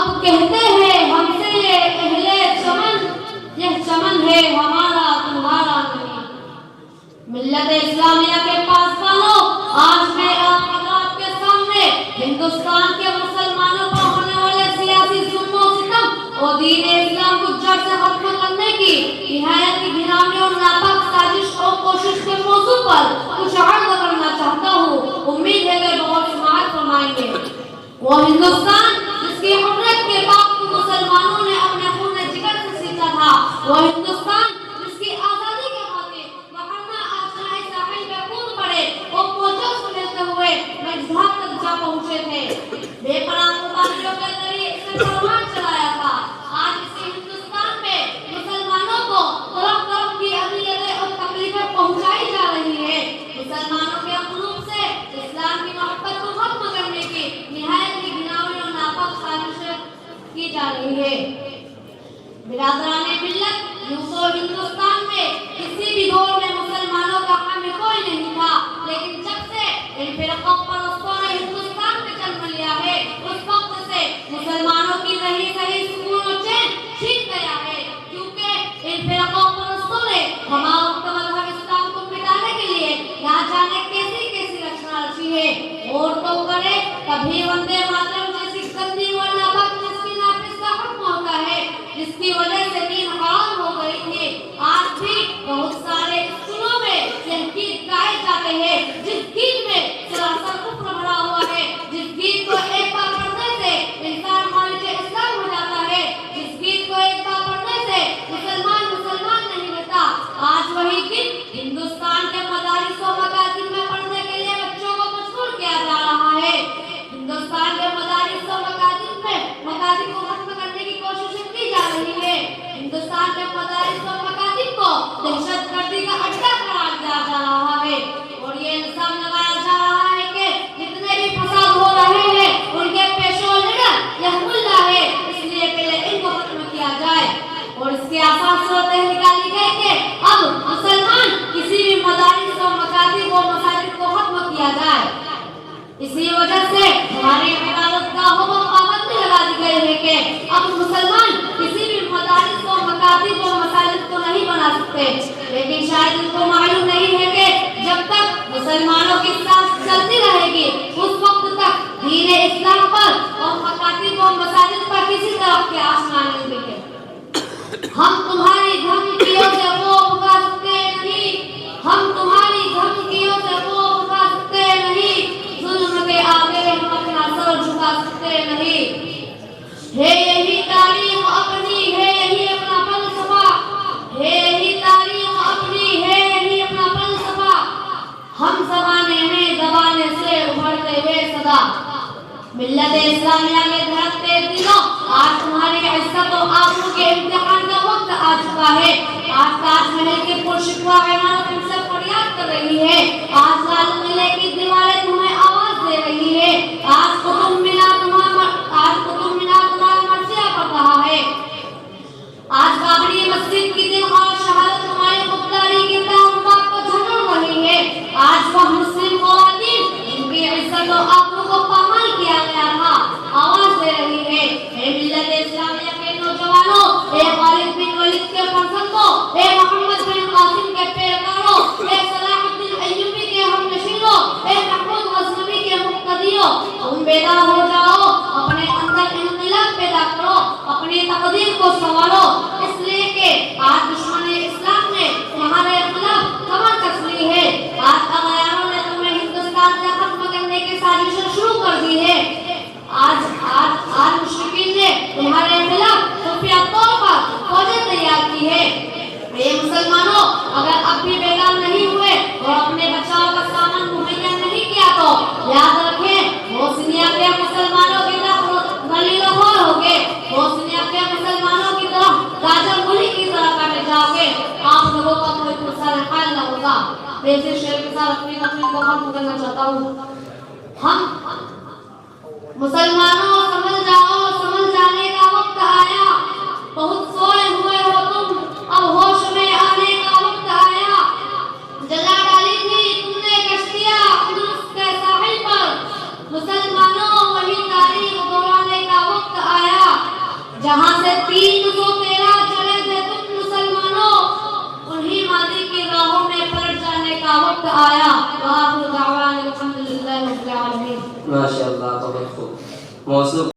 اب کہتے ہیں ہم سے یہ اہل چمن، یہ چمن ہے ہمارا تمہارا نہیں۔ ملت اسلامیہ کے پاسبانوں، آج میں آپ حضرات کے سامنے ہندوستان کے مسلمانوں پر ہونے والے سیاسی ظلم و ستم اور دین اسلام کو جڑ سے ختم کرنے کی نہایت ہی گھناؤنی اور ناپاک سازش اور کوشش کے موضوع پر کچھ عرض کرنا چاہتا ہوں۔ امید ہے کہ بہت سماعت فرمائیں گے۔ وہ ہندوستان جس کی حریت کے باغ کو مسلمانوں نے اپنے خون جگر سے سینچا تھا، وہ ہندوستان جس کی آزادی کے خاطر وحرنا آشنائے ساحل پہ کود پڑے اور فوجوں سے ملتے ہوئے مجھاب تک جا پہنچے تھے، بے پناہ قربانیوں کے ذریعے اس نے پروان چلایا تھا۔ آج اسی ہندوستان میں مسلمانوں کو طرف طرف کی اذیتیں اور تکلیفیں پہنچائی جا رہی ہے۔ مسلمانوں کے قلوب سے اسلام کی محبت کو ختم کرنے کی نہایت ہی گھناؤنی اور ناپاک سازشیں کی جا رہی ہے۔ برادران ملت، یوں تو ہندوستان میں کسی بھی دور میں مسلمانوں کا حامی کوئی نہیں تھا، لیکن جب سے ان فرقہ پرستوں نے ہندوستان میں جنم لیا ہے، اس وقت سے مسلمانوں کی رہی سہی سکون و چین چھین گیا ہے، کیونکہ ان فرقہ پرستوں نے ہمارا مذہب اسلام کو مٹانے کے لیے نہ جانے کیسی کیسی رچنا رچی ہے۔ اور تو کرے کبھی وندے ماترم جیسی گندی و ناپاک جس کی نافذ کا حکم ہوتا ہے، جس کی وجہ سے نیند حرام ہو گئی تھی، آج بھی بہت سارے سنوں میں یہ گیت گائے جاتے ہیں، جس گیت میں سراسر کفر بھرا ہوا ہے، جس گیت کو ایک بار پڑھنے سے انسان خارج اسلام ہو جاتا ہے، جس گیت کو ایک بار پڑھنے سے مسلمان نہیں رہتا۔ آج وہی گیت ہندوستان کے مدارس و مکاتب میں پڑھنے کے لیے بچوں کو مجبور کیا جا رہا ہے۔ ہندوستان کے مدارس و مکاتب کو ختم کرنے کی کوششیں کی جا رہی ہے۔ ہندوستان کے مدارس و مکاتب کو دہشت گردی کا اڈا قرار دیا جا رہا ہے، اور یہ الزام لگایا جا رہا ہے کہ جتنے بھی فساد ہو رہے ہیں ان کے پیشوا لیڈر یہ ملا ہے، اس لیے پہلے ان کو ختم کیا جائے۔ اور اس کے آسان صورتیں نکالی گئی کہ اب مسلمان کسی بھی مدارس و مکاتب و مساجد کو ختم کیا جائے۔ اسی وجہ سے ہماری عبادت گاہوں پر پابندی لگا دی گئی ہے کہ اب مسلمان کسی بھی مدارس و مکاتب و مساجد کو نہیں بنا سکتے، لیکن شاید ان کو معلوم نہیں ہے کہ جب تک مسلمانوں کی سانس چلتی رہے گی اس وقت تک دین اسلام پر اور مکاتب و مساجد پر کسی طرح کے آسمان نہیں دکھے۔ ہم تمہاری دھمکیوں سے وہ بھگا سکتے نہیں، ہم تمہاری دھمکیوں سے وہ بھگا سکتے نہیں، ظلم کے آگے ہم اپنا سر جھکا سکتے نہیں۔ ہے یہی تعلیم اپنی، ہے یہی اپنا فلسفہ، ہے یہی تعلیم اپنی، ہے یہی اپنا فلسفہ، ہم زمانے میں زمانے سے ابھرتے ہوئے صدا۔ ملت اسلامیہ کے دھڑکتے دلوں، آج تمہاری عزت و آبرو کے امتحان کا وقت آ چکا ہے۔ آج تاج محل کی پرشکوہ عمارت تم سے فریاد کر رہی ہے، آج لال قلعے کی دیواریں تمہیں آواز دے رہی ہے، آج قطب مینار تمہارا مرثیہ پڑھ رہا ہے، آج بابری مسجد کی دلخواہ شہادت تمہاری خودداری کی تعلقات کو جھنڈ رہی ہے، آج وہ مسلم خواتین جن کی عزت و آبرو کو پامال کیا گیا تھا آواز دے رہی ہے۔ اے ملت اسلامیہ کے نوجوانوں، اے خالد بن ولید کے فرزندوں، اے محمد بن قاسم کے پیروکاروں، اے صلاح الدین ایوبی کے ہم نشینوں، اے محمود غزنوی کے مقتدیوں، تم بیدار ہو جاؤ، اپنے اندر انقلاب پیدا کرو، اپنی تقدیر کو سنوارو، اس لیے کہ آج دشمن اسلام نے تمہارے خلاف کمر کس لی ہے، آج اغیاروں نے تمہیں ہندوستان سے ختم کرنے کی سازشیں شروع کر دی ہے، آج مشرکین نے تمہارے خلاف خفیہ طور پر فوجیں تیار کی ہے۔ اے مسلمانوں، اگر اب بھی بیدار نہیں ہوئے اور اپنے بچاؤ کا سامان مہیا نہیں کیا تو یاد رکھیں بوسنیا کے مسلمانوں کی طرف دلیل خور ہوگے، بوسنیا کے مسلمانوں کی طرف گاجر گلی کی طرح کاٹے جاؤ گے، آپ لوگوں کا کوئی پرسار حال نہ ہوگا۔ میں اسے شعر کے ساتھ اپنی تقریر کو ختم کرنا چاہتا ہوں۔ ہم مسلمانوں سمجھ جاؤ، سمجھ جانے کا وقت آیا، بہت سوئے ہوئے ہو تم، اب ہوش میں آنے کا وقت آیا، جلا ڈالی تھی تم نے کشتیاں اندلس کے ساحل پر، مسلمانوں وہی تاریخ دہرانے کا وقت آیا۔ 313 چلے تھے تم مسلمانوں، انہی ماضی کی راہوں میں پلٹ جانے کا وقت آیا. وآخر دعوانا الحمدللہ رب العالمین. ماشاء اللہ، بہت خوب. موضوع